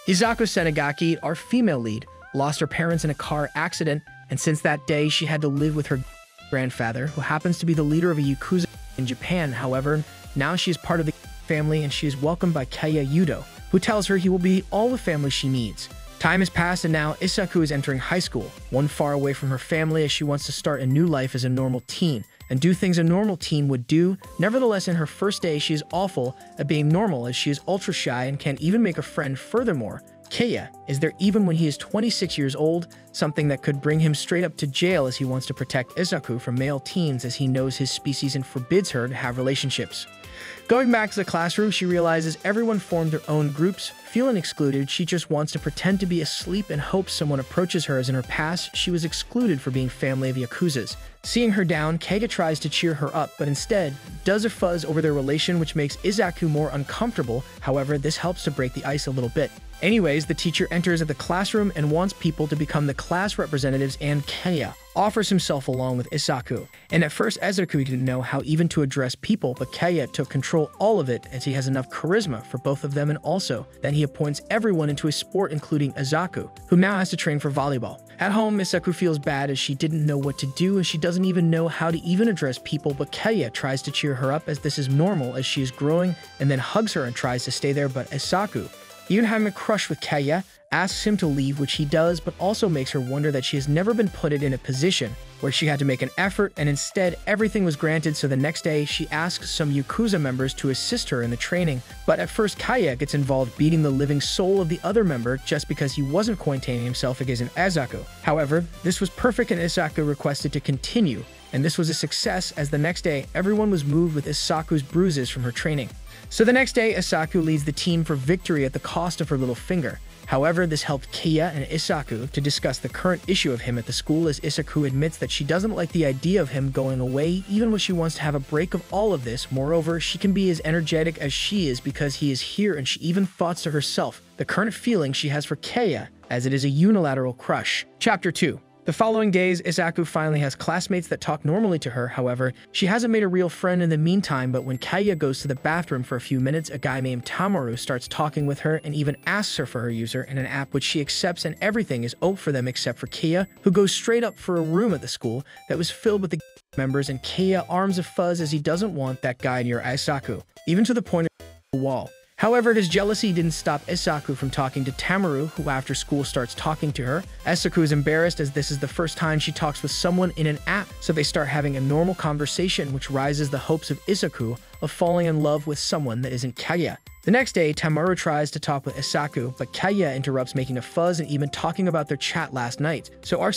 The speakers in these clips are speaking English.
Izako Senagaki, our female lead, lost her parents in a car accident, and since that day she had to live with her grandfather, who happens to be the leader of a yakuza in Japan. However, now she is part of the family and she is welcomed by Keiya Yudo, who tells her he will be all the family she needs. Time has passed and now Isaku is entering high school, one far away from her family as she wants to start a new life as a normal teen and do things a normal teen would do. Nevertheless, in her first day, she is awful at being normal as she is ultra shy and can't even make a friend. Furthermore, Keiya is there even when he is 26 years old, something that could bring him straight up to jail as he wants to protect Isaku from male teens as he knows his species and forbids her to have relationships. Going back to the classroom, she realizes everyone formed their own groups. Feeling excluded, she just wants to pretend to be asleep and hopes someone approaches her as in her past, she was excluded for being family of yakuzas. Seeing her down, Keiya tries to cheer her up, but instead does a fuzz over their relation which makes Isaku more uncomfortable. However, this helps to break the ice a little bit. Anyways, the teacher enters at the classroom and wants people to become the class representatives, and Keiya offers himself along with Isaku. And at first, Isaku didn't know how even to address people, but Keiya took control all of it as he has enough charisma for both of them, and also then he appoints everyone into a sport including Isaku, who now has to train for volleyball. At home, Isaku feels bad as she didn't know what to do and she doesn't even know how to even address people, but Keiya tries to cheer her up as this is normal as she is growing and then hugs her and tries to stay there, but Isaku, even having a crush with Keiya, asks him to leave, which he does, but also makes her wonder that she has never been put in a position where she had to make an effort, and instead everything was granted. So the next day she asks some yakuza members to assist her in the training, but at first Keiya gets involved beating the living soul of the other member just because he wasn't containing himself against Isaku. However, this was perfect and Isaku requested to continue, and this was a success as the next day everyone was moved with Isaku's bruises from her training. So the next day, Isaku leads the team for victory at the cost of her little finger. However, this helped Keiya and Isaku to discuss the current issue of him at the school as Isaku admits that she doesn't like the idea of him going away even when she wants to have a break of all of this. Moreover, she can be as energetic as she is because he is here, and she even thoughts to herself the current feeling she has for Keiya as it is a unilateral crush. Chapter 2. The following days, Isaku finally has classmates that talk normally to her. However, she hasn't made a real friend in the meantime, but when Keiya goes to the bathroom for a few minutes, a guy named Tamaru starts talking with her and even asks her for her user in an app which she accepts, and everything is open for them except for Keiya, who goes straight up for a room at the school that was filled with the members, and Keiya arms a fuzz as he doesn't want that guy near Isaku, even to the point of the wall. However, his jealousy didn't stop Isaku from talking to Tamaru, who after school starts talking to her. Isaku is embarrassed as this is the first time she talks with someone in an app, so they start having a normal conversation which rises the hopes of Isaku of falling in love with someone that isn't Keiya. The next day, Tamaru tries to talk with Isaku, but Keiya interrupts making a fuzz and even talking about their chat last night. So our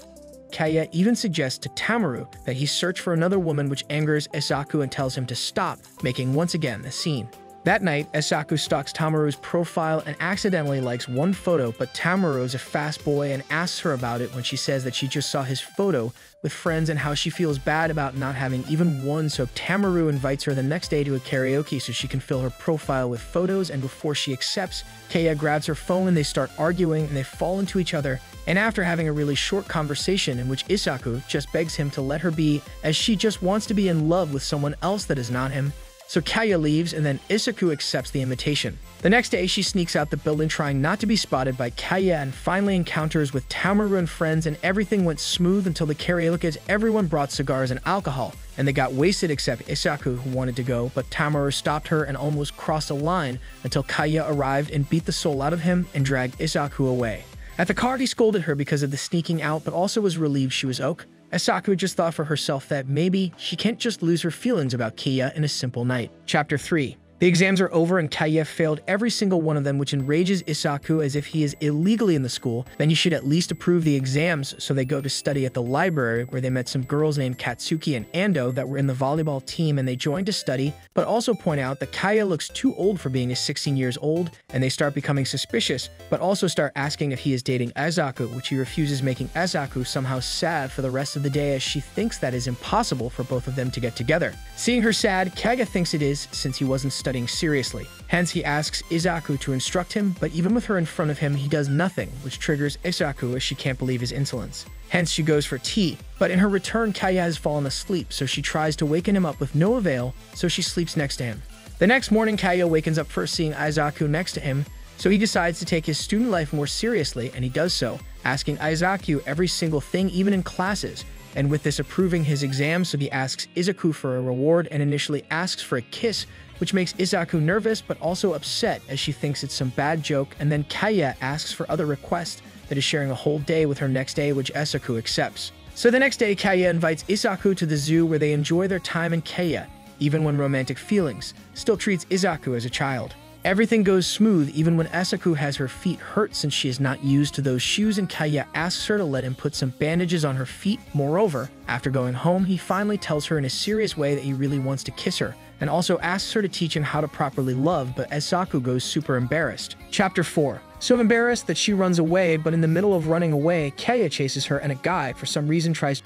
Keiya even suggests to Tamaru that he search for another woman, which angers Isaku and tells him to stop, making once again the scene. That night, Isaku stalks Tamaru's profile and accidentally likes one photo, but Tamaru is a fast boy and asks her about it when she says that she just saw his photo with friends and how she feels bad about not having even one. So Tamaru invites her the next day to a karaoke so she can fill her profile with photos, and before she accepts, Keiya grabs her phone and they start arguing and they fall into each other. And after having a really short conversation in which Isaku just begs him to let her be as she just wants to be in love with someone else that is not him. So Keiya leaves and then Isaku accepts the invitation. The next day, she sneaks out the building trying not to be spotted by Keiya and finally encounters with Tamaru and friends, and everything went smooth until the karaoke as everyone brought cigars and alcohol and they got wasted except Isaku, who wanted to go, but Tamaru stopped her and almost crossed a line until Keiya arrived and beat the soul out of him and dragged Isaku away. At the car, he scolded her because of the sneaking out but also was relieved she was okay. Isaku just thought for herself that maybe she can't just lose her feelings about Keiya in a simple night. Chapter 3. The exams are over and Keiya failed every single one of them, which enrages Isaku as if he is illegally in the school. Then he should at least approve the exams, so they go to study at the library where they met some girls named Katsuki and Ando that were in the volleyball team, and they joined to study, but also point out that Keiya looks too old for being 16 years old, and they start becoming suspicious, but also start asking if he is dating Isaku, which he refuses, making Isaku somehow sad for the rest of the day as she thinks that is impossible for both of them to get together. Seeing her sad, Keiya thinks it is since he wasn't studying seriously. Hence, he asks Isaku to instruct him, but even with her in front of him, he does nothing, which triggers Isaku as she can't believe his insolence. Hence, she goes for tea, but in her return, Keiya has fallen asleep, so she tries to waken him up with no avail, so she sleeps next to him. The next morning, Keiya wakens up first seeing Isaku next to him, So he decides to take his student life more seriously, and he does so, asking Izaku every single thing, even in classes. And with this, approving his exam, so he asks Izaku for a reward and initially asks for a kiss, which makes Izaku nervous but also upset as she thinks it's some bad joke. And then Kaya asks for other requests, that is sharing a whole day with her next day, which Izaku accepts. So the next day, Kaya invites Izaku to the zoo where they enjoy their time, and Kaya, even when romantic feelings, still treats Izaku as a child. Everything goes smooth even when Izaku has her feet hurt since she is not used to those shoes, and Kaya asks her to let him put some bandages on her feet. Moreover, after going home, he finally tells her in a serious way that he really wants to kiss her, and also asks her to teach him how to properly love, but Izaku goes super embarrassed. Chapter 4. So embarrassed that she runs away, but in the middle of running away, Kaya chases her and a guy, for some reason, tries.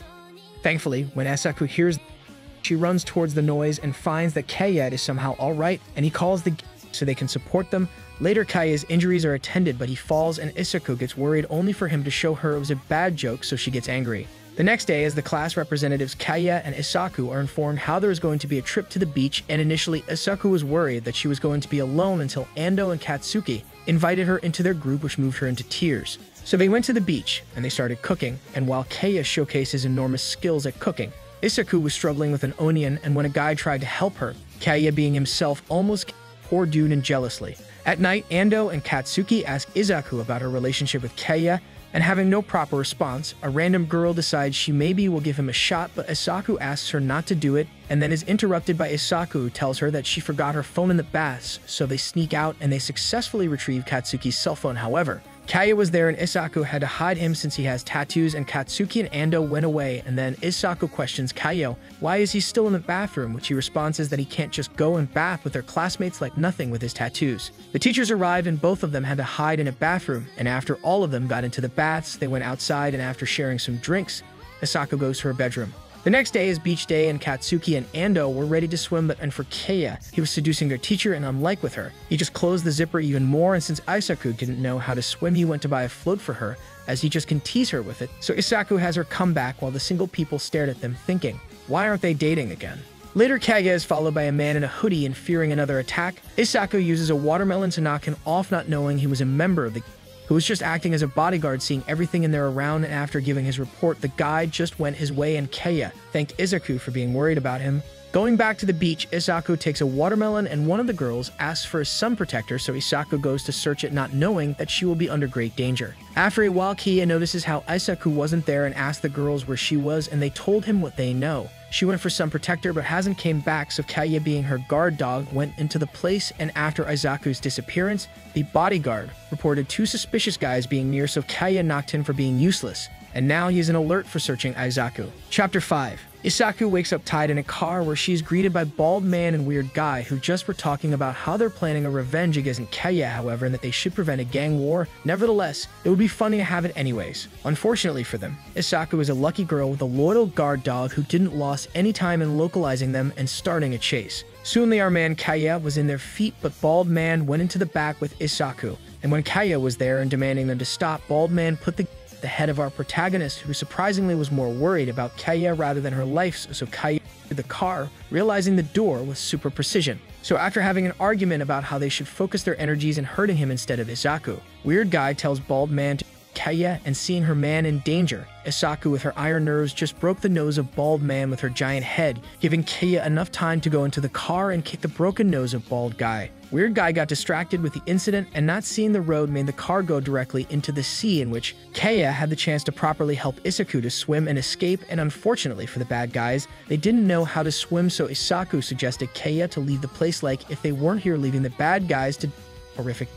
Thankfully, when Izaku hears, she runs towards the noise and finds that Kaya is somehow alright, and he calls the so they can support them. Later, Kaya's injuries are attended, but he falls and Izaku gets worried, only for him to show her it was a bad joke, so she gets angry. The next day, as the class representatives Kaya and Izaku are informed how there is going to be a trip to the beach, and initially Izaku was worried that she was going to be alone until Ando and Katsuki invited her into their group, which moved her into tears. So they went to the beach, and they started cooking, and while Kaya showcases enormous skills at cooking, Izaku was struggling with an onion, and when a guy tried to help her, Kaya being himself almost poor dude and jealously. At night, Ando and Katsuki ask Izaku about her relationship with Kaya, and having no proper response, a random girl decides she maybe will give him a shot, but Izaku asks her not to do it, and then is interrupted by Izaku, who tells her that she forgot her phone in the baths, so they sneak out and they successfully retrieve Katsuki's cell phone. However, Kaya was there and Izaku had to hide him since he has tattoos, and Katsuki and Ando went away, and then Izaku questions Kaya why is he still in the bathroom, which he responds is that he can't just go and bath with their classmates like nothing with his tattoos. The teachers arrived and both of them had to hide in a bathroom, and after all of them got into the baths, they went outside, and after sharing some drinks, Izaku goes to her bedroom. The next day is beach day, and Katsuki and Ando were ready to swim, but for Kaya, he was seducing their teacher, and unlike with her, he just closed the zipper even more, and since Izaku didn't know how to swim, he went to buy a float for her, as he just can tease her with it. So Izaku has her come back while the single people stared at them thinking, why aren't they dating again? Later, Kaya is followed by a man in a hoodie, and fearing another attack, Izaku uses a watermelon to knock him off, not knowing he was a member of the who was just acting as a bodyguard, seeing everything in there around, and after giving his report, the guy just went his way, and Kaya thanked Izaku for being worried about him. Going back to the beach, Izaku takes a watermelon, and one of the girls asks for a sun protector, so Izaku goes to search it, not knowing that she will be under great danger. After a while, Kaya notices how Izaku wasn't there and asks the girls where she was, and they told him what they know. She went for sun protector but hasn't came back, so Kaya, being her guard dog, went into the place, and after Izaku's disappearance, the bodyguard reported 2 suspicious guys being near, so Kaya knocked him for being useless, and now he is an alert for searching Izaku. Chapter 5. Izaku wakes up tied in a car where she is greeted by bald man and weird guy who just were talking about how they're planning a revenge against Kaya, however, and that they should prevent a gang war. Nevertheless, it would be funny to have it anyways. Unfortunately for them, Izaku is a lucky girl with a loyal guard dog who didn't lose any time in localizing them and starting a chase. Soon the man Kaya was in their feet, but bald man went into the back with Izaku, and when Kaya was there and demanding them to stop, bald man put the head of our protagonist, who surprisingly was more worried about Kaya rather than her life, so Kaya entered the car, realizing the door with super precision. So after having an argument about how they should focus their energies in hurting him instead of Izaku, weird guy tells bald man to Kaya, and seeing her man in danger, Izaku with her iron nerves just broke the nose of bald man with her giant head, giving Kaya enough time to go into the car and kick the broken nose of bald guy. Weird guy got distracted with the incident, and not seeing the road made the car go directly into the sea, in which Kaya had the chance to properly help Izaku to swim and escape, and unfortunately for the bad guys, they didn't know how to swim, so Izaku suggested Kaya to leave the place, like if they weren't here leaving the bad guys to horrific.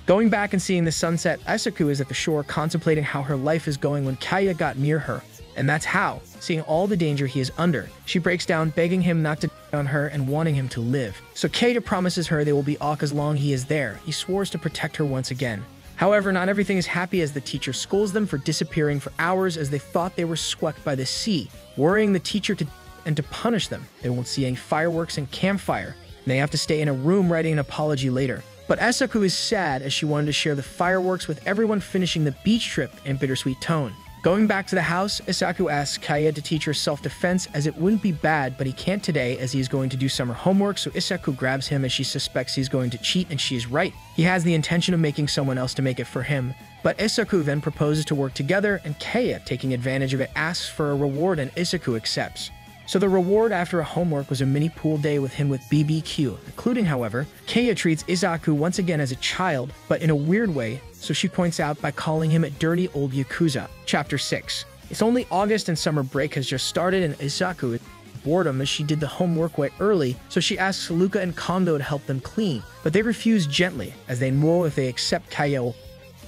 Going back and seeing the sunset, Izaku is at the shore contemplating how her life is going when Kaya got near her, and that's how, seeing all the danger he is under, she breaks down begging him not to on her and wanting him to live. So Kaya promises her they will be all as long he is there. He swears to protect her once again. However, not everything is happy as the teacher scolds them for disappearing for hours as they thought they were swept by the sea, worrying the teacher to punish them. They won't see any fireworks and campfire, and they have to stay in a room writing an apology later. But Izaku is sad as she wanted to share the fireworks with everyone, finishing the beach trip in bittersweet tone. Going back to the house, Isaku asks Kaya to teach her self-defense as it wouldn't be bad, but he can't today as he is going to do summer homework, so Isaku grabs him as she suspects he's going to cheat, and she is right. He has the intention of making someone else to make it for him, but Isaku then proposes to work together, and Kaya, taking advantage of it, asks for a reward and Isaku accepts. So the reward after a homework was a mini pool day with him with BBQ, including, however, Kaya treats Isaku once again as a child, but in a weird way, so she points out by calling him a dirty old yakuza. Chapter 6. It's only August and summer break has just started, and Isaku is boredom as she did the homework way early, so she asks Luca and Kondo to help them clean, but they refuse gently, as they know if they accept Kaya.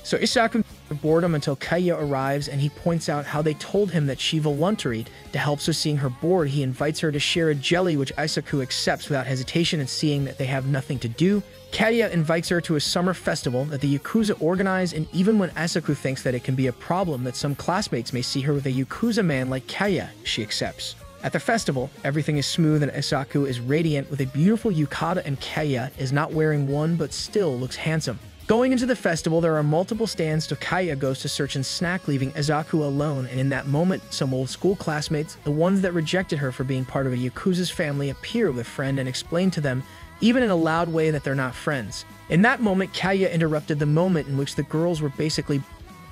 So Isaku boredom until Kaya arrives, and he points out how they told him that she volunteered to help, so seeing her bored, he invites her to share a jelly, which Isaku accepts without hesitation, and seeing that they have nothing to do, Kaya invites her to a summer festival that the Yakuza organize, and even when Isaku thinks that it can be a problem that some classmates may see her with a Yakuza man like Kaya, she accepts. At the festival, everything is smooth and Isaku is radiant with a beautiful yukata, and Kaya is not wearing one but still looks handsome. Going into the festival, there are multiple stands, so Kaya goes to search and snack, leaving Isaku alone, and in that moment, some old school classmates, the ones that rejected her for being part of a Yakuza's family, appear with a friend and explain to them, even in a loud way, that they're not friends. In that moment, Kaya interrupted the moment in which the girls were basically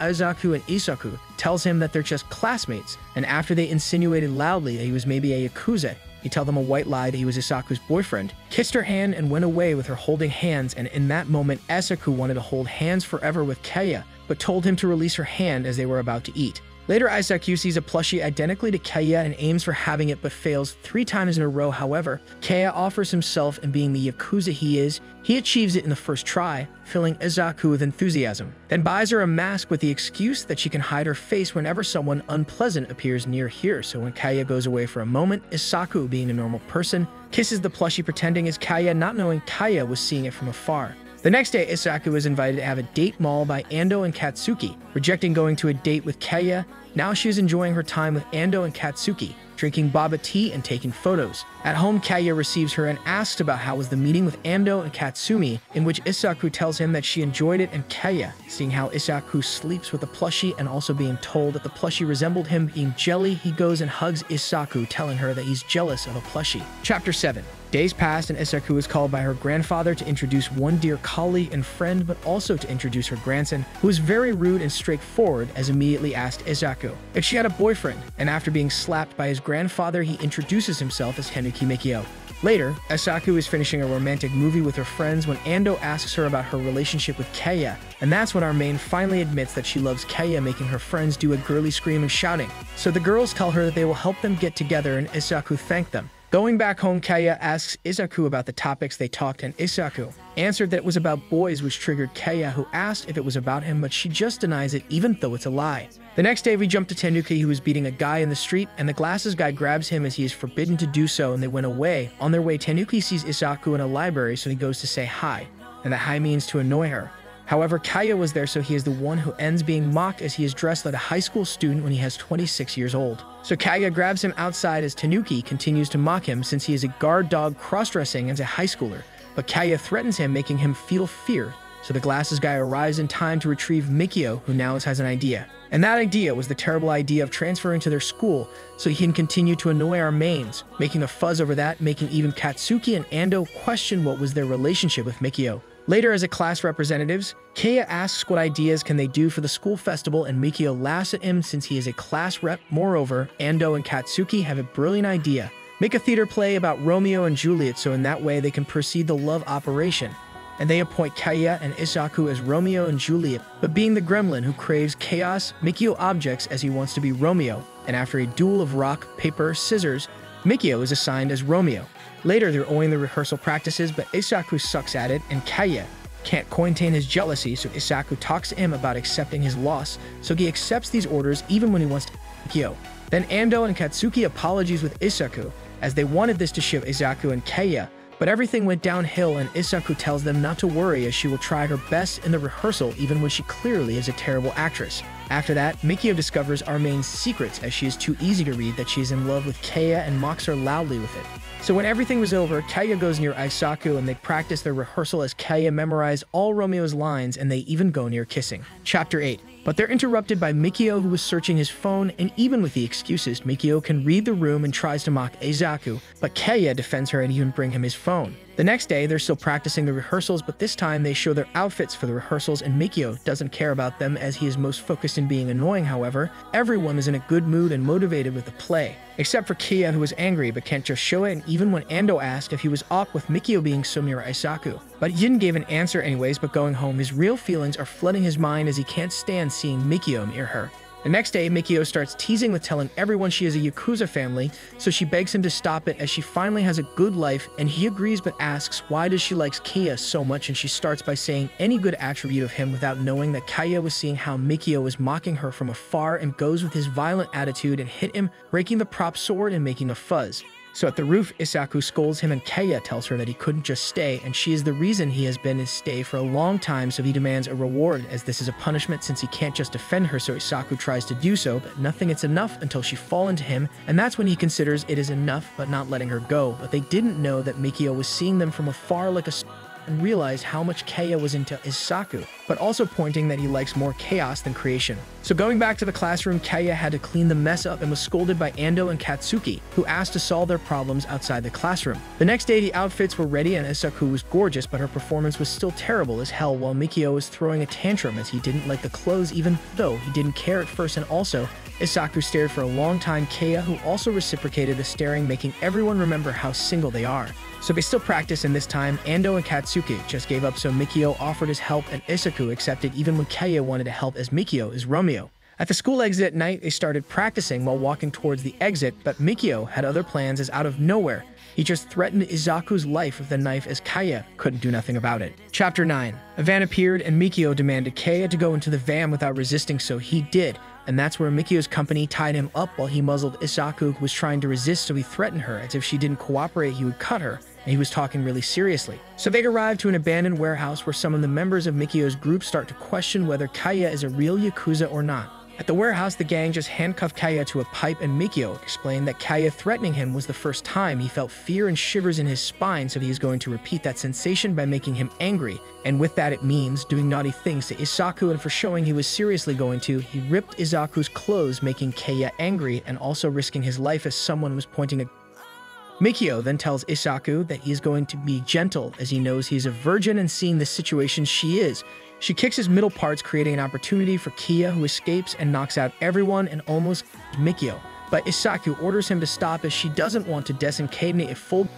Isaku, and Isaku tells him that they're just classmates, and after they insinuated loudly that he was maybe a Yakuza, he told them a white lie that he was Isaku's boyfriend, kissed her hand, and went away with her holding hands, and in that moment, Isaku wanted to hold hands forever with Kaya, but told him to release her hand as they were about to eat. Later, Isaku sees a plushie identically to Kaya and aims for having it but fails 3 times in a row. However, Kaya offers himself, and being the Yakuza he is, he achieves it in the first try, filling Isaku with enthusiasm, then buys her a mask with the excuse that she can hide her face whenever someone unpleasant appears near here. So when Kaya goes away for a moment, Isaku, being a normal person, kisses the plushie pretending as Kaya, not knowing Kaya was seeing it from afar. The next day, Isaku is invited to have a date mall by Ando and Katsuki. Rejecting going to a date with Kaya, now she is enjoying her time with Ando and Katsuki, drinking boba tea and taking photos. At home, Kaya receives her and asks about how was the meeting with Ando and Katsumi, in which Isaku tells him that she enjoyed it, and Kaya, seeing how Isaku sleeps with the plushie and also being told that the plushie resembled him being jelly, he goes and hugs Isaku, telling her that he's jealous of a plushie. Chapter 7. Days passed, and Isaku is called by her grandfather to introduce one dear colleague and friend, but also to introduce her grandson, who is very rude and straightforward, as immediately asked Isaku if she had a boyfriend, and after being slapped by his grandfather, he introduces himself as Tanuki Mikio. Later, Isaku is finishing a romantic movie with her friends when Ando asks her about her relationship with Kaya, and that's when our main finally admits that she loves Kaya, making her friends do a girly scream and shouting. So the girls tell her that they will help them get together, and Isaku thank them. Going back home, Kaya asks Isaku about the topics they talked, and Isaku answered that it was about boys, which triggered Kaya, who asked if it was about him, but she just denies it even though it's a lie. The next day, we jump to Tanuki, who is beating a guy in the street, and the glasses guy grabs him as he is forbidden to do so, and they went away. On their way, Tanuki sees Isaku in a library, so he goes to say hi, and the hi means to annoy her. However, Kaya was there, so he is the one who ends being mocked as he is dressed like a high school student when he has 26 years old. So Kaya grabs him outside as Tanuki continues to mock him since he is a guard dog cross-dressing as a high schooler. But Kaya threatens him, making him feel fear. So the glasses guy arrives in time to retrieve Mikio, who now has an idea. And that idea was the terrible idea of transferring to their school so he can continue to annoy our mains, making a fuzz over that, making even Katsuki and Ando question what was their relationship with Mikio. Later, as a class representatives, Kaya asks what ideas can they do for the school festival, and Mikio laughs at him since he is a class rep. Moreover, Ando and Katsuki have a brilliant idea. Make a theater play about Romeo and Juliet, so in that way they can proceed the love operation. And they appoint Kaya and Isaku as Romeo and Juliet, but being the gremlin who craves chaos, Mikio objects as he wants to be Romeo, and after a duel of rock, paper, scissors, Mikio is assigned as Romeo. Later, they're owing the rehearsal practices, but Isaku sucks at it, and Kaya can't contain his jealousy, so Isaku talks to him about accepting his loss, so he accepts these orders even when he wants to Mikio. Then Ando and Katsuki apologize with Isaku, as they wanted this to shift Isaku and Kaya, but everything went downhill, and Isaku tells them not to worry as she will try her best in the rehearsal even when she clearly is a terrible actress. After that, Mikio discovers Armane's secrets as she is too easy to read that she is in love with Kaya and mocks her loudly with it. So when everything was over, Kaya goes near Isaku and they practice their rehearsal as Kaya memorized all Romeo's lines, and they even go near kissing. Chapter 8. But they're interrupted by Mikio, who was searching his phone, and even with the excuses, Mikio can read the room and tries to mock Izaku, but Keiya defends her and even bring him his phone. The next day, they're still practicing the rehearsals, but this time they show their outfits for the rehearsals, and Mikio doesn't care about them as he is most focused in being annoying. However, everyone is in a good mood and motivated with the play, except for Keiya, who is angry but can't just show it, and even when Ando asked if he was off with Mikio being so near Isaku. But he didn't give an answer anyways, but going home, his real feelings are flooding his mind as he can't stand seeing Mikio near her. The next day, Mikio starts teasing with telling everyone she is a yakuza family, so she begs him to stop it as she finally has a good life, and he agrees but asks why does she likes Keiya so much, and she starts by saying any good attribute of him without knowing that Keiya was seeing how Mikio was mocking her from afar and goes with his violent attitude and hit him, breaking the prop sword and making a fuzz. So at the roof, Isaku scolds him and Keiya tells her that he couldn't just stay, and she is the reason he has been in stay for a long time, so he demands a reward as this is a punishment since he can't just defend her, so Isaku tries to do so, but nothing is enough until she falls into him, and that's when he considers it is enough but not letting her go. But they didn't know that Mikio was seeing them from afar like a and realized how much Keiya was into Isaku, but also pointing that he likes more chaos than creation. So going back to the classroom, Keiya had to clean the mess up and was scolded by Ando and Katsuki, who asked to solve their problems outside the classroom. The next day, the outfits were ready and Isaku was gorgeous, but her performance was still terrible as hell, while Mikio was throwing a tantrum as he didn't like the clothes even though he didn't care at first, and also Isaku stared for a long time. Keiya, who also reciprocated the staring, making everyone remember how single they are. So they still practice, and this time, Ando and Katsuki just gave up, so Mikio offered his help and Isaku accepted even when Keiya wanted to help as Mikio is Romeo. At the school exit at night, they started practicing while walking towards the exit, but Mikio had other plans as out of nowhere, he just threatened Izaku's life with a knife as Keiya couldn't do nothing about it. Chapter 9. A van appeared and Mikio demanded Keiya to go into the van without resisting, so he did, and that's where Mikio's company tied him up while he muzzled Isaku, who was trying to resist, so he threatened her as if she didn't cooperate he would cut her, and he was talking really seriously. So they arrived to an abandoned warehouse where some of the members of Mikio's group start to question whether Keiya is a real yakuza or not. At the warehouse, the gang just handcuffed Keiya to a pipe, and Mikio explained that Keiya threatening him was the first time he felt fear and shivers in his spine, so he is going to repeat that sensation by making him angry, and with that it means doing naughty things to Isaku, and for showing he was seriously going to, he ripped Izaku's clothes, making Keiya angry and also risking his life as someone was pointing a Mikio then tells Isaku that he is going to be gentle as he knows he's a virgin, and seeing the situation she is, she kicks his middle parts, creating an opportunity for Keiya, who escapes and knocks out everyone and almost Mikio. But Isaku orders him to stop as she doesn't want to desencadenate a full,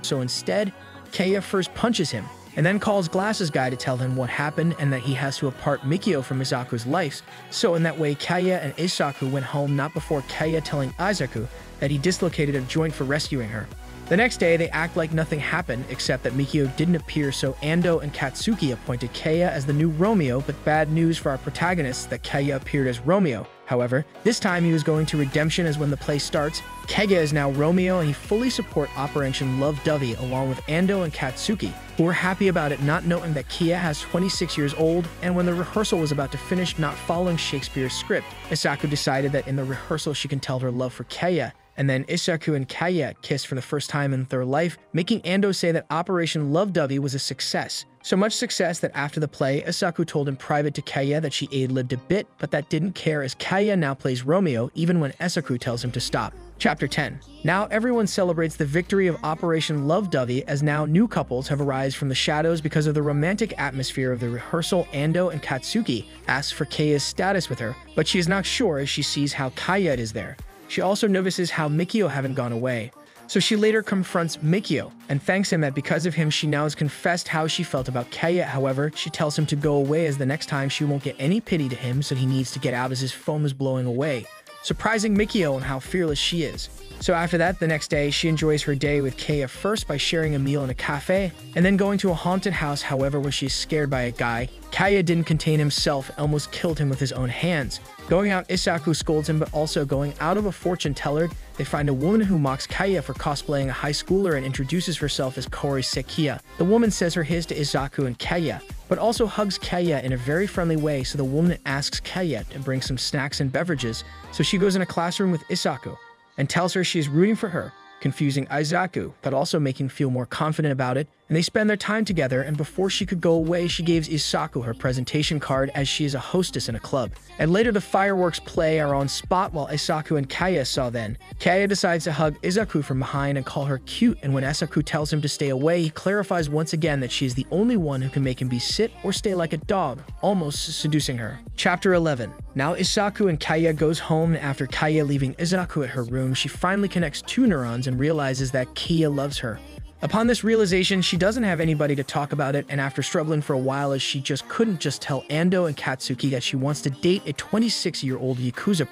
so instead, Keiya first punches him and then calls Glasses Guy to tell him what happened and that he has to apart Mikio from Isaku's life. So in that way, Keiya and Isaku went home, not before Keiya telling Isaku that he dislocated a joint for rescuing her. The next day, they act like nothing happened, except that Mikio didn't appear, so Ando and Katsuki appointed Keiya as the new Romeo, but bad news for our protagonists that Keiya appeared as Romeo. However, this time he was going to redemption, as when the play starts, Keiya is now Romeo and he fully support Operation Love Dovey along with Ando and Katsuki, who were happy about it, not knowing that Keiya has 26 years old, and when the rehearsal was about to finish, not following Shakespeare's script, Isaku decided that in the rehearsal she can tell her love for Keiya. And then Isaku and Keiya kissed for the first time in their life, making Ando say that Operation Love Dovey was a success. So much success that after the play, Isaku told in private to Keiya that she ad-libbed a bit, but that didn't care as Keiya now plays Romeo even when Isaku tells him to stop. Chapter 10. Now everyone celebrates the victory of Operation Love Dovey, as now new couples have arisen from the shadows because of the romantic atmosphere of the rehearsal. Ando and Katsuki asks for Keiya's status with her, but she is not sure as she sees how Keiya is there. She also notices how Mikio haven't gone away. So she later confronts Mikio and thanks him that because of him she now has confessed how she felt about Keiya. However, she tells him to go away as the next time she won't get any pity to him, so he needs to get out as his phone is blowing away, surprising Mikio on how fearless she is. So after that, the next day, she enjoys her day with Keiya first by sharing a meal in a cafe, and then going to a haunted house. However, when she's scared by a guy, Keiya didn't contain himself, almost killed him with his own hands. Going out, Isaku scolds him, but also going out of a fortune teller, they find a woman who mocks Keiya for cosplaying a high schooler and introduces herself as Kori Sekiya. The woman says her his to Isaku and Keiya, but also hugs Keiya in a very friendly way, so the woman asks Keiya to bring some snacks and beverages, so she goes in a classroom with Isaku and tells her she is rooting for her, confusing Izaku, but also making him feel more confident about it, and they spend their time together, and before she could go away, she gives Isaku her presentation card as she is a hostess in a club. And later the fireworks play are on spot while Isaku and Kaya saw then. Kaya decides to hug Izaku from behind and call her cute, and when Isaku tells him to stay away, he clarifies once again that she is the only one who can make him be sit or stay like a dog, almost seducing her. Chapter 11. Now Isaku and Kaya goes home, and after Kaya leaving Izaku at her room, she finally connects two neurons and realizes that Kaya loves her. Upon this realization, she doesn't have anybody to talk about it, and after struggling for a while as she just couldn't just tell Ando and Katsuki that she wants to date a 26-year-old yakuza,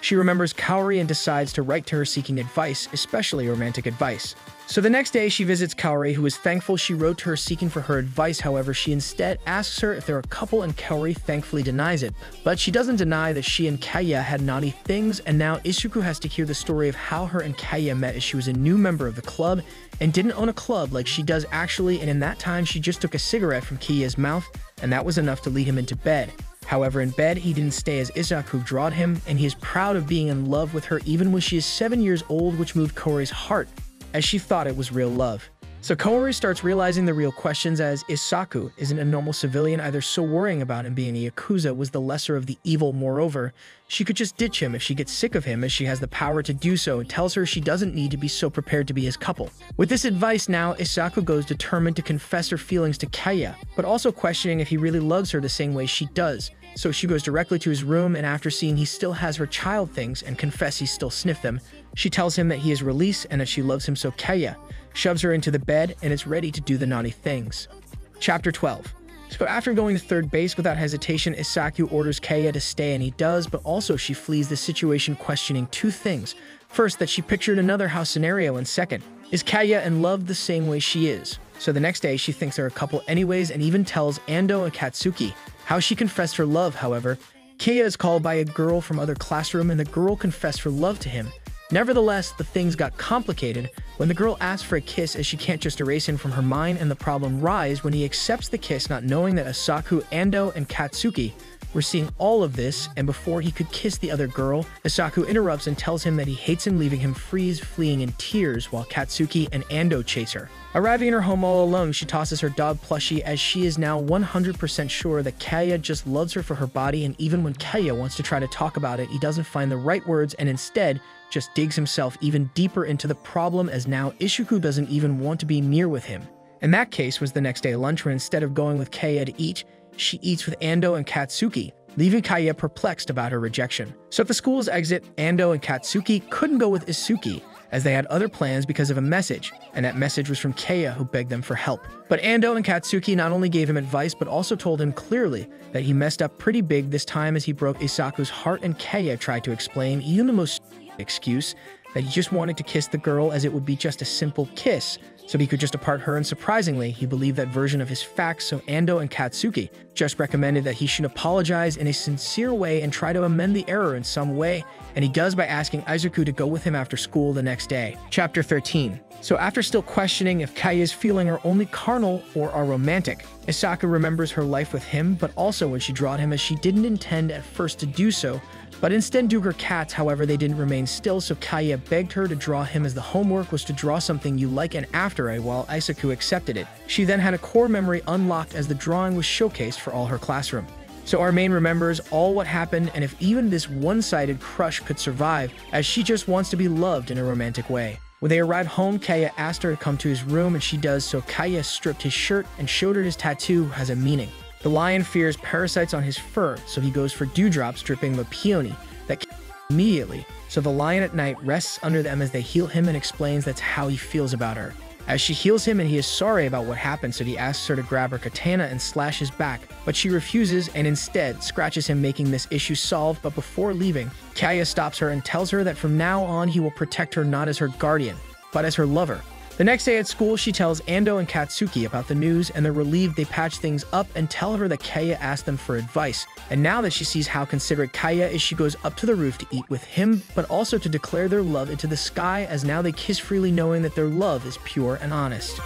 she remembers Kaori and decides to write to her seeking advice, especially romantic advice. So the next day, she visits Kaori, who is thankful she wrote to her seeking for her advice. However, she instead asks her if they're a couple, and Kaori thankfully denies it. But she doesn't deny that she and Kaya had naughty things, and now Isuku has to hear the story of how her and Kaya met as she was a new member of the club and didn't own a club like she does actually, and in that time she just took a cigarette from Kaya's mouth, and that was enough to lead him into bed. However, in bed, he didn't stay as Isaku drawed him, and he is proud of being in love with her even when she is 7 years old, which moved Kaori's heart, as she thought it was real love. So Kaori starts realizing the real questions as Isaku isn't a normal civilian either, so worrying about him being a yakuza was the lesser of the evil. Moreover, she could just ditch him if she gets sick of him, as she has the power to do so, and tells her she doesn't need to be so prepared to be his couple. With this advice now, Isaku goes determined to confess her feelings to Kaya, but also questioning if he really loves her the same way she does. So she goes directly to his room, and after seeing he still has her child things and confess he still sniffed them, she tells him that he is released and that she loves him, so Kaya shoves her into the bed and is ready to do the naughty things. Chapter 12. So after going to third base without hesitation, Isaku orders Kaya to stay, and he does, but also she flees the situation questioning two things. First, that she pictured another house scenario, and second, is Kaya in love the same way she is? So the next day, she thinks they're a couple anyways and even tells Ando and Katsuki how she confessed her love. However, Kaya is called by a girl from other classroom, and the girl confessed her love to him. Nevertheless, the things got complicated when the girl asks for a kiss, as she can't just erase him from her mind, and the problem rises when he accepts the kiss, not knowing that Isaku, Ando, and Katsuki were seeing all of this, and before he could kiss the other girl, Isaku interrupts and tells him that he hates him, leaving him fleeing in tears while Katsuki and Ando chase her. Arriving in her home all alone, she tosses her dog plushie, as she is now 100% sure that Kaya just loves her for her body, and even when Kaya wants to try to talk about it, he doesn't find the right words and instead just digs himself even deeper into the problem, as now Ishiku doesn't even want to be near with him. In that case was the next day lunch, where instead of going with Kaya to eat, she eats with Ando and Katsuki, leaving Kaya perplexed about her rejection. So at the school's exit, Ando and Katsuki couldn't go with Isuki, as they had other plans because of a message, and that message was from Kaya, who begged them for help. But Ando and Katsuki not only gave him advice, but also told him clearly that he messed up pretty big this time, as he broke Isaku's heart, and Kaya tried to explain, even the most excuse, that he just wanted to kiss the girl, as it would be just a simple kiss, so he could just depart her, and surprisingly, he believed that version of his facts, so Ando and Katsuki just recommended that he should apologize in a sincere way and try to amend the error in some way, and he does by asking Izuku to go with him after school the next day. Chapter 13. So after still questioning if Kaya's feelings are only carnal or are romantic, Isaku remembers her life with him, but also when she drawed him, as she didn't intend at first to do so, but instead drew her cats. However, they didn't remain still, so Kaya begged her to draw him, as the homework was to draw something you like, and after a while, Isaku accepted it. She then had a core memory unlocked, as the drawing was showcased for all her classroom. So our main remembers all what happened, and if even this one-sided crush could survive, as she just wants to be loved in a romantic way. When they arrived home, Kaya asked her to come to his room, and she does, so Kaya stripped his shirt and showed her his tattoo has a meaning. The lion fears parasites on his fur, so he goes for dewdrops dripping with peony that immediately. So the lion at night rests under them as they heal him, and explains that's how he feels about her. As she heals him, and he is sorry about what happened, so he asks her to grab her katana and slash his back, but she refuses and instead scratches him, making this issue solved. But before leaving, Kaya stops her and tells her that from now on he will protect her not as her guardian, but as her lover. The next day at school, she tells Ando and Katsuki about the news, and they're relieved. They patch things up and tell her that Kaya asked them for advice. And now that she sees how considerate Kaya is, she goes up to the roof to eat with him, but also to declare their love into the sky, as now they kiss freely, knowing that their love is pure and honest.